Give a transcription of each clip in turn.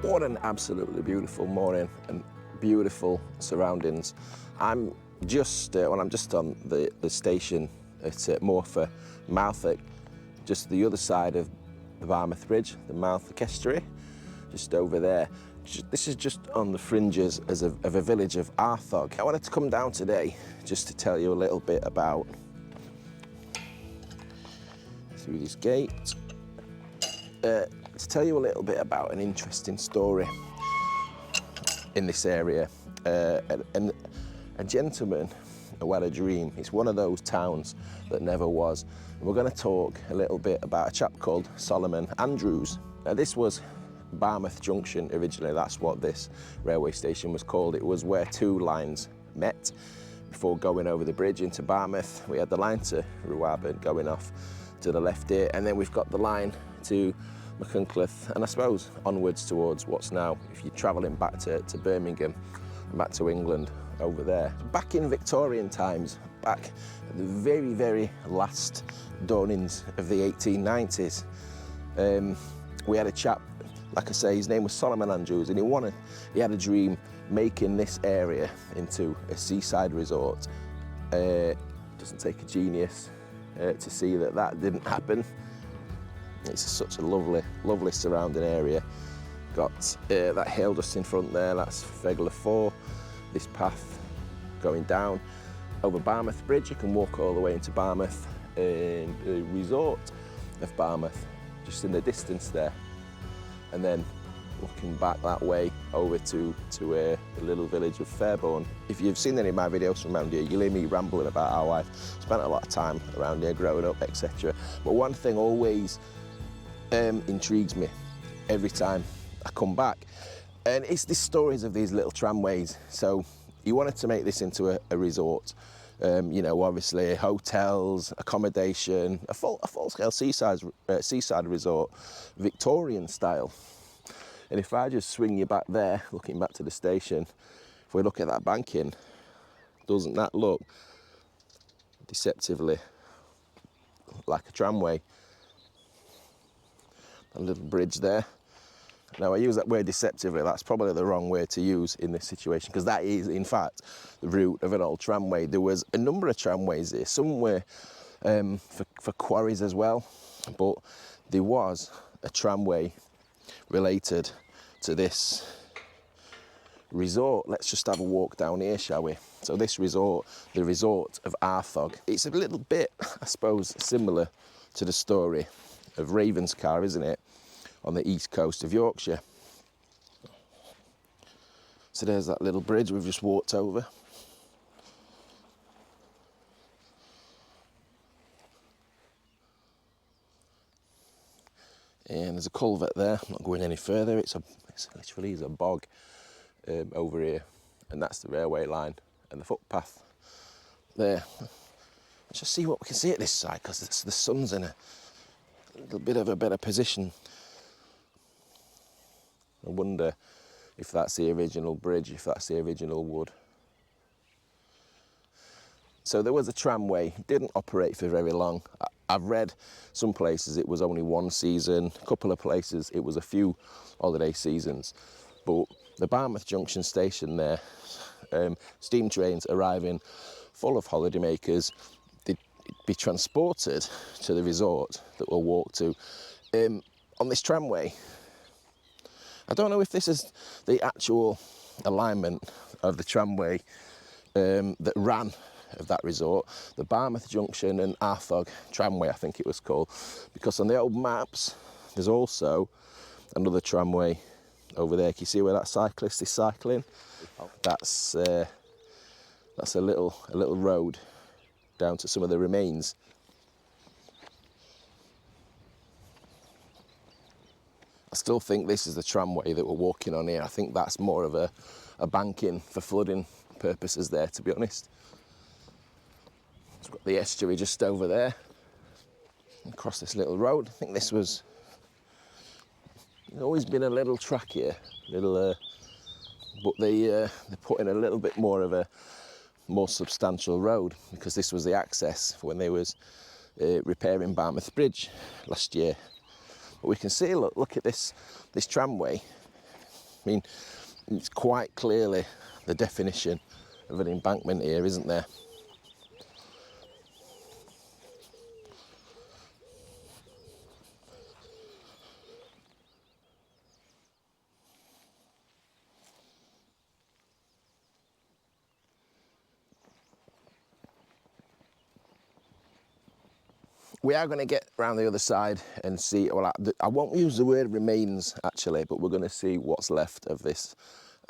What an absolutely beautiful morning and beautiful surroundings. I'm just on the station at Mawddach, just the other side of the Barnouth Bridge, the Mawddach Estuary, just over there. This is just on the fringes of a village of Arthog. I wanted to come down today just to tell you a little bit about, through this gate, to tell you a little bit about an interesting story in this area. And a gentleman who had a dream. It's one of those towns that never was. And we're going to talk a little bit about a chap called Solomon Andrews. Now, this was Barmouth Junction originally. That's what this railway station was called. It was where two lines met before going over the bridge into Barmouth. We had the line to Rwabon going off to the left here, and then we've got the line to Machynlleth, and I suppose onwards towards what's now, if you're travelling back to Birmingham and back to England over there. Back in Victorian times, back at the very, very last dawnings of the 1890s, we had a chap, like I say, his name was Solomon Andrews, and he had a dream making this area into a seaside resort. Doesn't take a genius to see that didn't happen. It's such a lovely, lovely surrounding area. Got that hill just in front there, that's Pwllheli 4. This path going down over Barmouth Bridge. You can walk all the way into Barmouth and the resort of Barmouth, just in the distance there. And then looking back that way over to the little village of Fairbourne. If you've seen any of my videos from around here, you'll hear me rambling about how I've spent a lot of time around here growing up, etc. But one thing always intrigues me every time I come back, and it's the stories of these little tramways. So he wanted to make this into a resort, you know, obviously hotels, accommodation, a full-scale seaside resort, Victorian style. And if I just swing you back there, looking back to the station, if we look at that banking, doesn't that look deceptively like a tramway? A little bridge there. Now, I use that word deceptively. That's probably the wrong word to use in this situation, because that is, in fact, the route of an old tramway. There was a number of tramways here. Some were for quarries as well, but there was a tramway related to this resort. Let's just have a walk down here, shall we? So this resort, the resort of Arthog, it's a little bit, I suppose, similar to the story of Ravenscar, isn't it, on the east coast of Yorkshire. So there's that little bridge we've just walked over. And there's a culvert there. I'm not going any further. It's literally a bog over here, and that's the railway line and the footpath there. Let's just see what we can see at this side, because the sun's in a little bit of a better position. I wonder if that's the original bridge, if that's the original wood. So there was a tramway, didn't operate for very long. I've read some places it was only one season, a couple of places it was a few holiday seasons. But the Barmouth Junction station there, steam trains arriving full of holidaymakers, they'd be transported to the resort that we'll walk to on this tramway. I don't know if this is the actual alignment of the tramway that ran of that resort, the Barmouth Junction and Arthog Tramway, I think it was called, because on the old maps there's also another tramway over there. Can you see where that cyclist is cycling? That's a little road down to some of the remains. I still think this is the tramway that we're walking on here. I think that's more of a banking for flooding purposes there, to be honest. It's got the estuary just over there, across this little road. I think this was, there's always been a little track here, but they put in a little bit more of a more substantial road, because this was the access for when they was repairing Barmouth Bridge last year. But we can see, look at this tramway. I mean, it's quite clearly the definition of an embankment here, isn't there? We are going to get around the other side and see, well, I won't use the word remains actually, but we're going to see what's left of this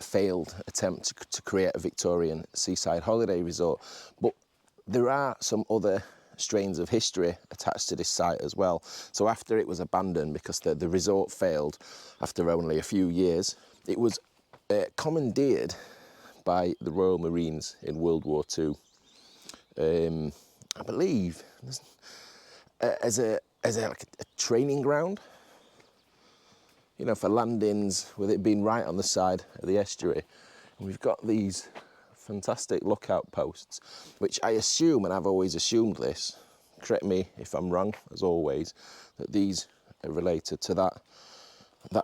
failed attempt to create a Victorian seaside holiday resort. But there are some other strains of history attached to this site as well. So after it was abandoned because the resort failed after only a few years, it was commandeered by the Royal Marines in World War II. I believe as a like a training ground, you know, for landings, with it being right on the side of the estuary. And we've got these fantastic lookout posts, which I assume, and I've always assumed this, correct me if I'm wrong, as always, that these are related to that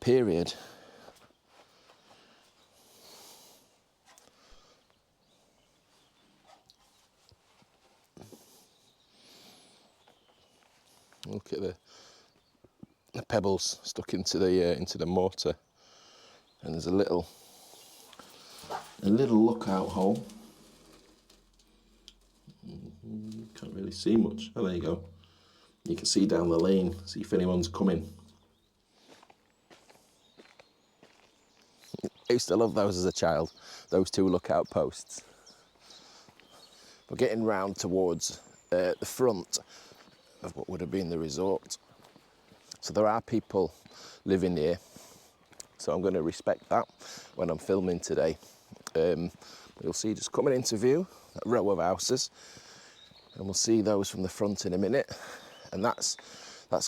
period. Look at the pebbles stuck into the mortar, and there's a little lookout hole. Can't really see much. Oh, there you go. You can see down the lane, see if anyone's coming. I used to love those as a child, those two lookout posts. We're getting round towards the front of what would have been the resort. So there are people living here, so I'm going to respect that when I'm filming today. You'll see just coming into view, that row of houses, and we'll see those from the front in a minute. And that's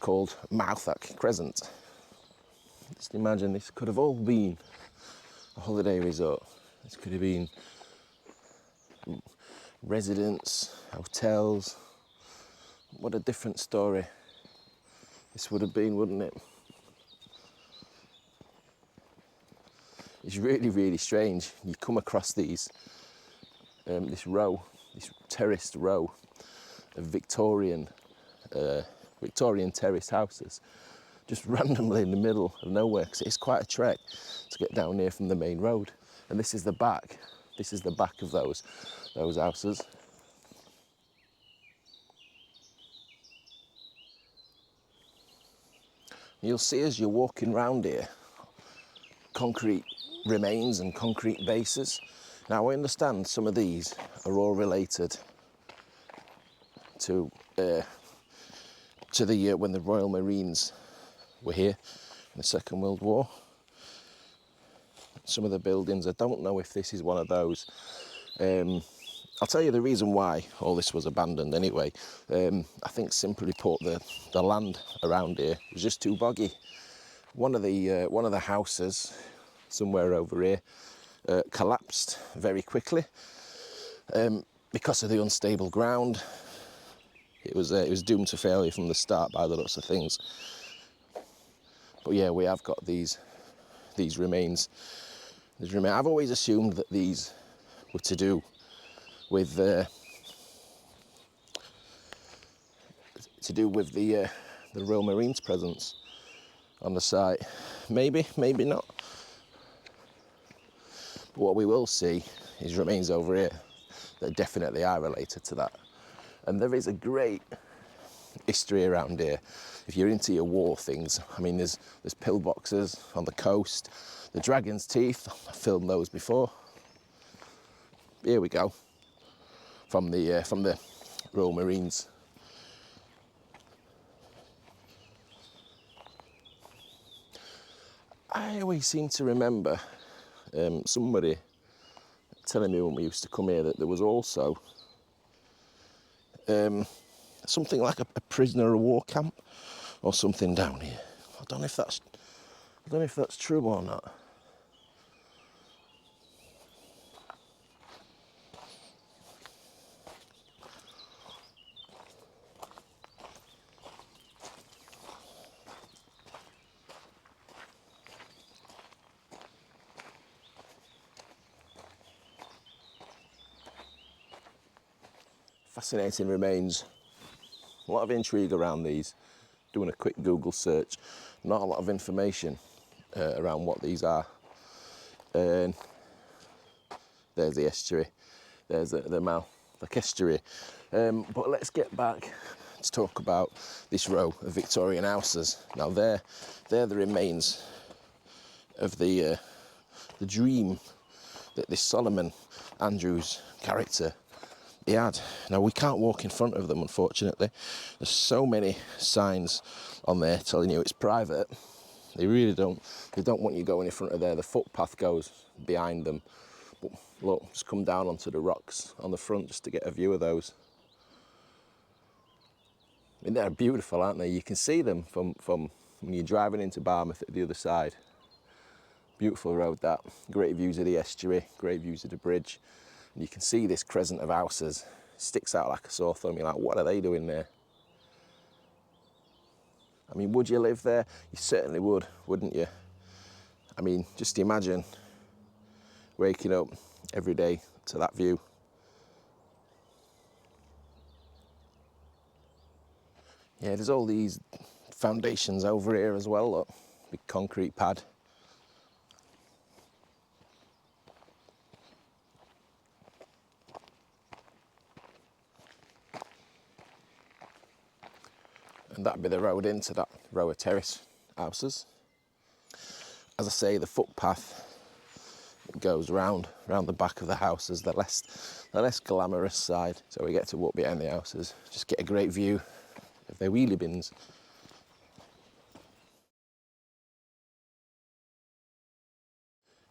called Mawddach Crescent. Just imagine this could have all been a holiday resort. This could have been residents, hotels. What a different story this would have been, wouldn't it? It's really, really strange. You come across these, this terraced row of Victorian terraced houses, just randomly in the middle of nowhere, because it's quite a trek to get down here from the main road. And this is the back. This is the back of those houses. You'll see as you're walking round here, concrete remains and concrete bases. Now I understand some of these are all related to when the Royal Marines were here in the Second World War. Some of the buildings, I don't know if this is one of those. I'll tell you the reason why all this was abandoned anyway. I think simply put, the land around here was just too boggy. One of the houses somewhere over here collapsed very quickly because of the unstable ground. It was doomed to failure from the start by the looks of things. But yeah, we have got these remains. I've always assumed that these were to do with the Royal Marines' presence on the site. Maybe not. But what we will see is remains over here that definitely are related to that. And there is a great history around here. If you're into your war things, I mean, there's pillboxes on the coast, the dragon's teeth. I've filmed those before. Here we go, from the Royal Marines. I always seem to remember somebody telling me when we used to come here that there was also something like a prisoner of war camp or something down here. I don't know if that's true or not. Fascinating remains. A lot of intrigue around these. Doing a quick Google search, not a lot of information around what these are. And there's the estuary. There's the Mawddach Estuary. But let's get back to talk about this row of Victorian houses. Now they're the remains of the dream that this Solomon Andrews character he had. Now we can't walk in front of them, unfortunately. There's so many signs on there telling you it's private. They really don't want you going in front of there. The footpath goes behind them. But look, just come down onto the rocks on the front just to get a view of those. I mean, they're beautiful, aren't they? You can see them from when you're driving into Barmouth at the other side. Beautiful road that. Great views of the estuary, great views of the bridge. And you can see this crescent of houses. It sticks out like a sore thumb. You're like, what are they doing there? I mean, would you live there? You certainly would, wouldn't you? I mean, just imagine waking up every day to that view. Yeah, there's all these foundations over here as well, look. Big concrete pad. And that'd be the road into that row of terrace houses. As I say, the footpath goes round the back of the houses, the less glamorous side. So we get to walk behind the houses, just get a great view of their wheelie bins.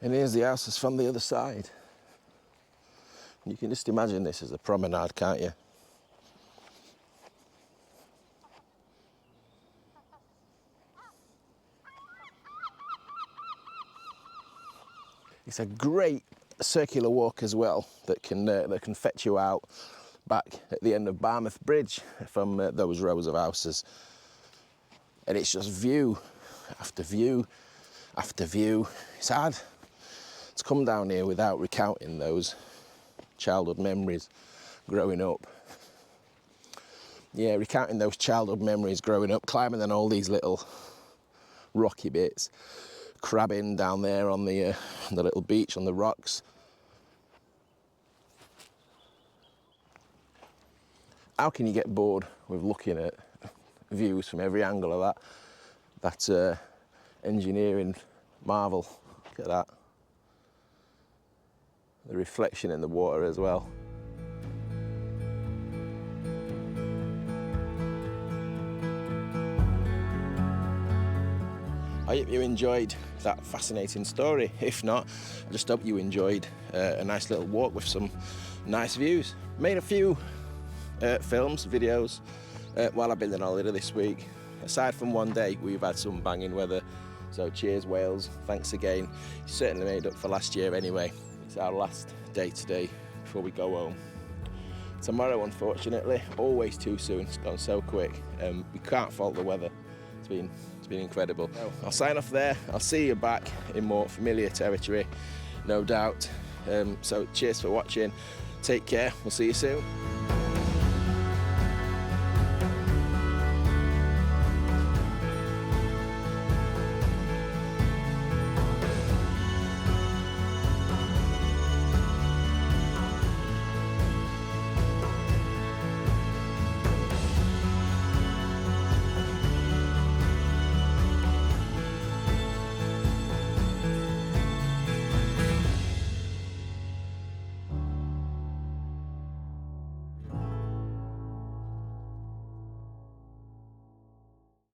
And here's the houses from the other side. You can just imagine this as a promenade, can't you? It's a great circular walk as well that can fetch you out back at the end of Barnouth Bridge from those rows of houses. And it's just view after view after view. It's hard to come down here without recounting those childhood memories growing up. Yeah, recounting those childhood memories growing up, climbing on all these little rocky bits, crabbing down there on the little beach on the rocks. How can you get bored with looking at views from every angle of that engineering marvel? Look at that. The reflection in the water as well. I hope you enjoyed that fascinating story. If not, I just hope you enjoyed a nice little walk with some nice views. Made a few films, videos while I've been on holiday this week. Aside from one day, we've had some banging weather. So cheers Wales, thanks again. You certainly made up for last year anyway. It's our last day today before we go home. Tomorrow, unfortunately, always too soon. It's gone so quick. We can't fault the weather. It's been incredible. I'll sign off there. I'll see you back in more familiar territory, no doubt. So cheers for watching. Take care. We'll see you soon.